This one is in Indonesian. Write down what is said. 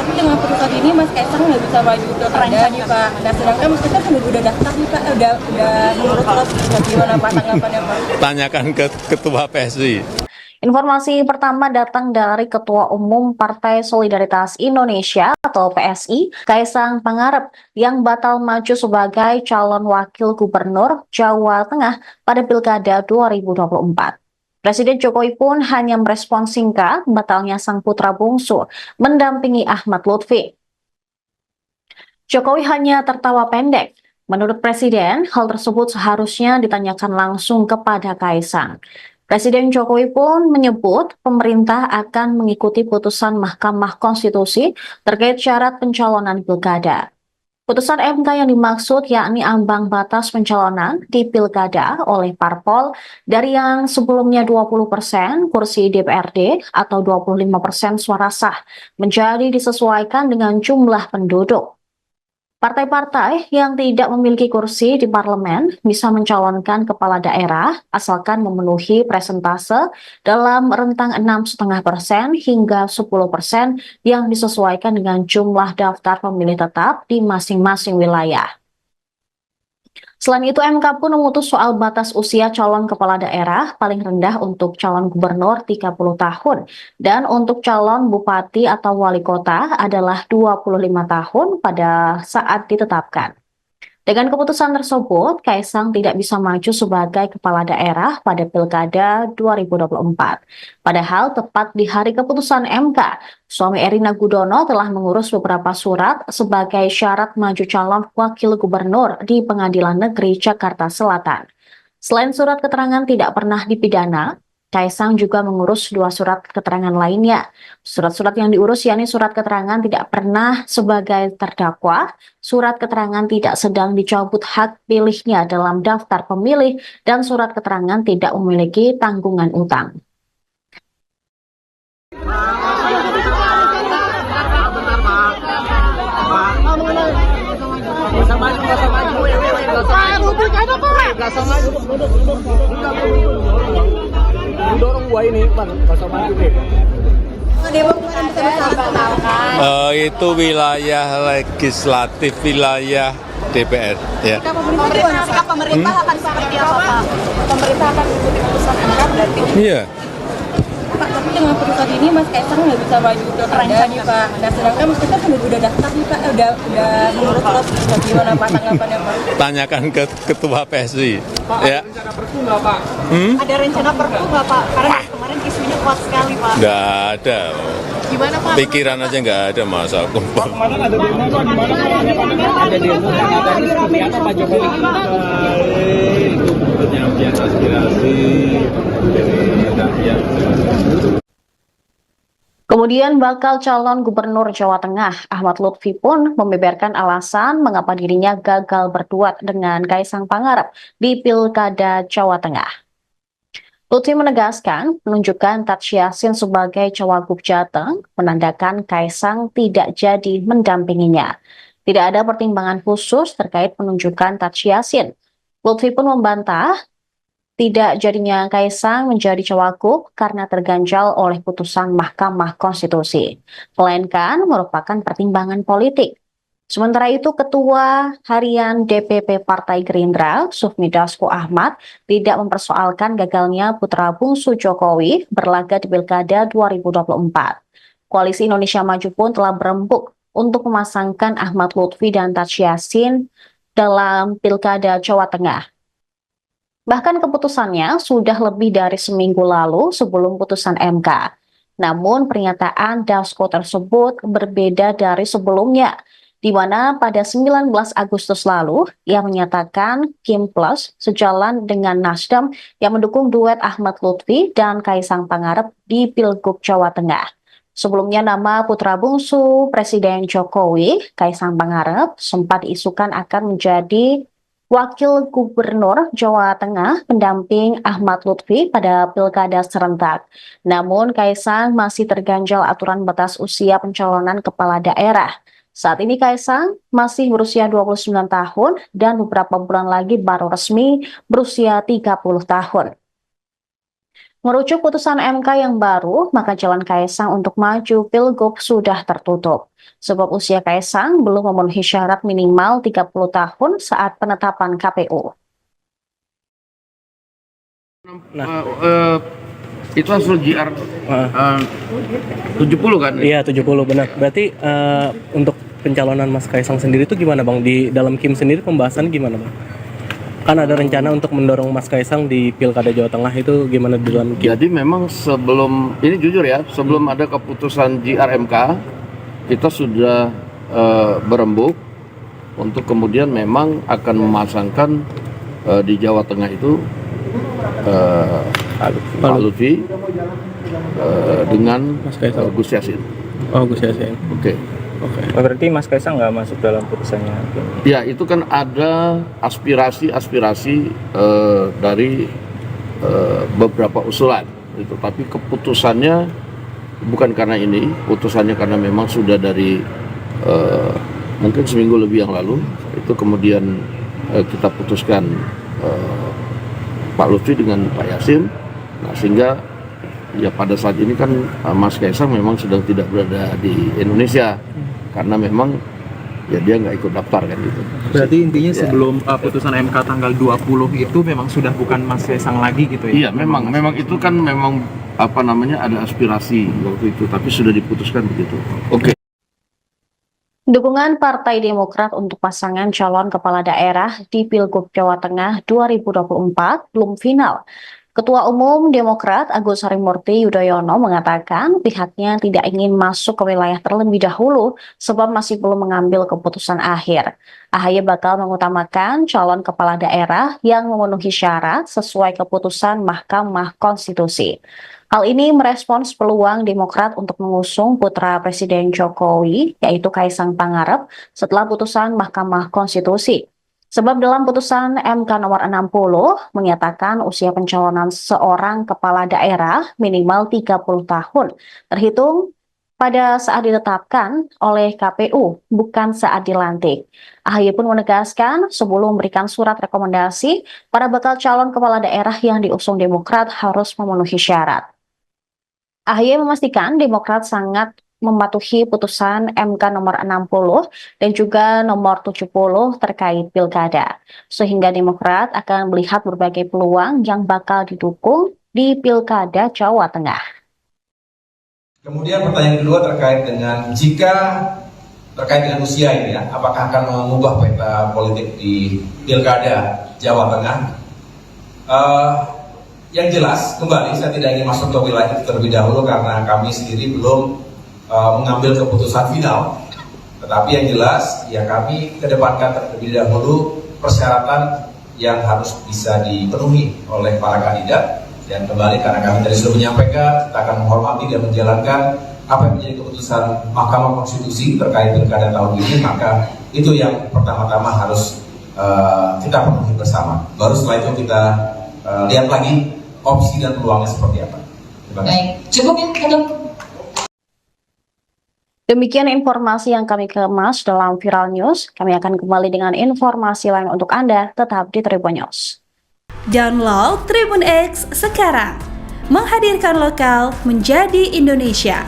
Tapi dengan putusan ini Mas Kaisang nggak bisa maju pilkada nih Pak. Nah sedangkan Mas Kaisang udah daftar nih Pak, udah mengurus terus. Bagaimana Pak tanggapannya Pak? Tanyakan ke Ketua PSI. Informasi pertama datang dari Ketua Umum Partai Solidaritas Indonesia atau PSI, Kaisang Pangarep, yang batal maju sebagai calon wakil gubernur Jawa Tengah pada Pilkada 2024. Presiden Jokowi pun hanya merespons singkat batalnya sang putra bungsu mendampingi Ahmad Lutfi. Jokowi hanya tertawa pendek. Menurut Presiden, hal tersebut seharusnya ditanyakan langsung kepada Kaisang. Presiden Jokowi pun menyebut pemerintah akan mengikuti putusan Mahkamah Konstitusi terkait syarat pencalonan pilkada. Putusan MK yang dimaksud yakni ambang batas pencalonan di pilkada oleh parpol dari yang sebelumnya 20% kursi DPRD atau 25% suara sah menjadi disesuaikan dengan jumlah penduduk. Partai-partai yang tidak memiliki kursi di parlemen bisa mencalonkan kepala daerah asalkan memenuhi presentase dalam rentang 6,5% hingga 10% yang disesuaikan dengan jumlah daftar pemilih tetap di masing-masing wilayah. Selain itu, MK pun memutus soal batas usia calon kepala daerah paling rendah untuk calon gubernur 30 tahun dan untuk calon bupati atau wali kota adalah 25 tahun pada saat ditetapkan. Dengan keputusan tersebut, Kaisang tidak bisa maju sebagai kepala daerah pada Pilkada 2024. Padahal tepat di hari keputusan MK, suami Erina Gudono telah mengurus beberapa surat sebagai syarat maju calon wakil gubernur di Pengadilan Negeri Jakarta Selatan. Selain surat keterangan tidak pernah dipidana, Kaisang juga mengurus 2 surat keterangan lainnya. Surat-surat yang diurus yakni surat keterangan tidak pernah sebagai terdakwa, surat keterangan tidak sedang dicabut hak pilihnya dalam daftar pemilih, dan surat keterangan tidak memiliki tanggungan utang. Dorong gua ini, Bang, Itu wilayah legislatif, wilayah DPR. Ya. Pemerintah akan seperti apa Pak? Pemerintah akan mengikuti putusan MK berarti? Iya. Pak, tapi dengan putusan ini Mas Kaisang nggak bisa maju pilkada nih Pak. Nah sedangkan Mas Kaisang udah daftar nih Pak, udah mengurus terus. Bagaimana Pak tanggapannya Pak? Tanyakan ke Ketua PSI. Pak, Ya. ada rencana perpu nggak, Pak? Ada rencana perpu nggak Pak? Karena kemarin isunya kuat sekali Pak. Nggak ada. Gimana Pak? Pikiran aja nggak ada masa. Kemarin ada demo, Pak. Di mana ada demo tanggapannya seperti apa Pak Jokowi? Itu penyampaian aspirasi dari rakyat. Kemudian bakal calon gubernur Jawa Tengah Ahmad Lutfi pun membeberkan alasan mengapa dirinya gagal berduet dengan Kaisang Pangarep di Pilkada Jawa Tengah. Lutfi menegaskan penunjukan Taj Yassin sebagai Cawagup Jateng menandakan Kaisang tidak jadi mendampinginya. Tidak ada pertimbangan khusus terkait penunjukan Taj Yassin. Lutfi pun membantah tidak jadinya Kaisang menjadi cawagup karena terganjal oleh putusan Mahkamah Konstitusi, melainkan merupakan pertimbangan politik. Sementara itu, Ketua Harian DPP Partai Gerindra, Sufmi Dasko Ahmad, tidak mempersoalkan gagalnya putra bungsu Jokowi berlaga di Pilkada 2024. Koalisi Indonesia Maju pun telah berembuk untuk memasangkan Ahmad Lutfi dan Taj Yassin dalam Pilkada Jawa Tengah. Bahkan keputusannya sudah lebih dari seminggu lalu sebelum putusan MK. Namun pernyataan Dasko tersebut berbeda dari sebelumnya, di mana pada 19 Agustus lalu ia menyatakan Kim Plus sejalan dengan Nasdem yang mendukung duet Ahmad Lutfi dan Kaisang Pangarep di Pilgub Jawa Tengah. Sebelumnya nama putra bungsu Presiden Jokowi, Kaisang Pangarep, sempat diisukan akan menjadi Wakil Gubernur Jawa Tengah pendamping Ahmad Lutfi pada Pilkada serentak. Namun Kaisang masih terganjal aturan batas usia pencalonan kepala daerah. Saat ini Kaisang masih berusia 29 tahun dan beberapa bulan lagi baru resmi berusia 30 tahun. Merujuk putusan MK yang baru, maka jalan Kaisang untuk maju Pilgub sudah tertutup. Sebab usia Kaisang belum memenuhi syarat minimal 30 tahun saat penetapan KPU. Itu hasil JR 70 kan? Iya 70 benar. Berarti untuk pencalonan Mas Kaisang sendiri itu gimana Bang? Di dalam KIM sendiri pembahasan gimana Bang? Kan ada rencana untuk mendorong Mas Kaisang di Pilkada Jawa Tengah, itu gimana di dalam KIM? Jadi memang sebelum, ini jujur ya, sebelum ada keputusan JR MK, kita sudah berembuk untuk kemudian memang akan memasangkan di Jawa Tengah itu Pak Lutfi dengan Mas Kaisang. Gus Yassin. Oh, Gus Yassin. Oke. Berarti Mas Kaisang nggak masuk dalam putusannya? Ya, itu kan ada aspirasi dari beberapa usulan, gitu. Tapi keputusannya bukan karena ini, putusannya karena memang sudah dari mungkin seminggu lebih yang lalu, itu kemudian kita putuskan Pak Lutfi dengan Pak Yassin. Nah, sehingga ya pada saat ini kan Mas Kaisang memang sedang tidak berada di Indonesia karena memang ya dia nggak ikut daftar kan gitu. Berarti intinya Ya. sebelum putusan MK tanggal 20 itu memang sudah bukan Mas Kaisang lagi gitu ya? Iya, memang itu kan memang apa namanya ada aspirasi waktu itu, tapi sudah diputuskan begitu. Oke. Dukungan Partai Demokrat untuk pasangan calon kepala daerah di Pilgub Jawa Tengah 2024 belum final. Ketua Umum Demokrat Agus Harimurti Yudhoyono mengatakan pihaknya tidak ingin masuk ke wilayah terlebih dahulu sebab masih belum mengambil keputusan akhir. AHY bakal mengutamakan calon kepala daerah yang memenuhi syarat sesuai keputusan Mahkamah Konstitusi. Hal ini merespons peluang Demokrat untuk mengusung putra Presiden Jokowi, yaitu Kaisang Pangarep, setelah putusan Mahkamah Konstitusi. Sebab dalam putusan MK nomor 60 menyatakan usia pencalonan seorang kepala daerah minimal 30 tahun, terhitung pada saat ditetapkan oleh KPU, bukan saat dilantik. AHY pun menegaskan sebelum memberikan surat rekomendasi, para bakal calon kepala daerah yang diusung Demokrat harus memenuhi syarat. AHY memastikan Demokrat sangat mematuhi putusan MK nomor 60 dan juga nomor 70 terkait pilkada. Sehingga Demokrat akan melihat berbagai peluang yang bakal didukung di Pilkada Jawa Tengah. Kemudian pertanyaan kedua terkait dengan terkait dengan usia ini ya, apakah akan mengubah peta politik di Pilkada Jawa Tengah? Yang jelas, kembali saya tidak ingin masuk ke wilayah itu terlebih dahulu karena kami sendiri belum mengambil keputusan final. Tetapi yang jelas, ya kami kedepankan terlebih dahulu persyaratan yang harus bisa dipenuhi oleh para kandidat. Dan kembali karena kami tadi sudah menyampaikan, kita akan menghormati dan menjalankan apa yang menjadi keputusan Mahkamah Konstitusi terkait pilkada tahun ini, maka itu yang pertama-tama harus kita penuhi bersama. Baru setelah itu kita lihat lagi opsi dan peluangnya seperti apa. Terima kasih. Baik, cukup ya, Demikian informasi yang kami kemas dalam Viral News. Kami akan kembali dengan informasi lain untuk Anda. Tetap di Tribun News. Download Tribun X sekarang. Menghadirkan lokal menjadi Indonesia.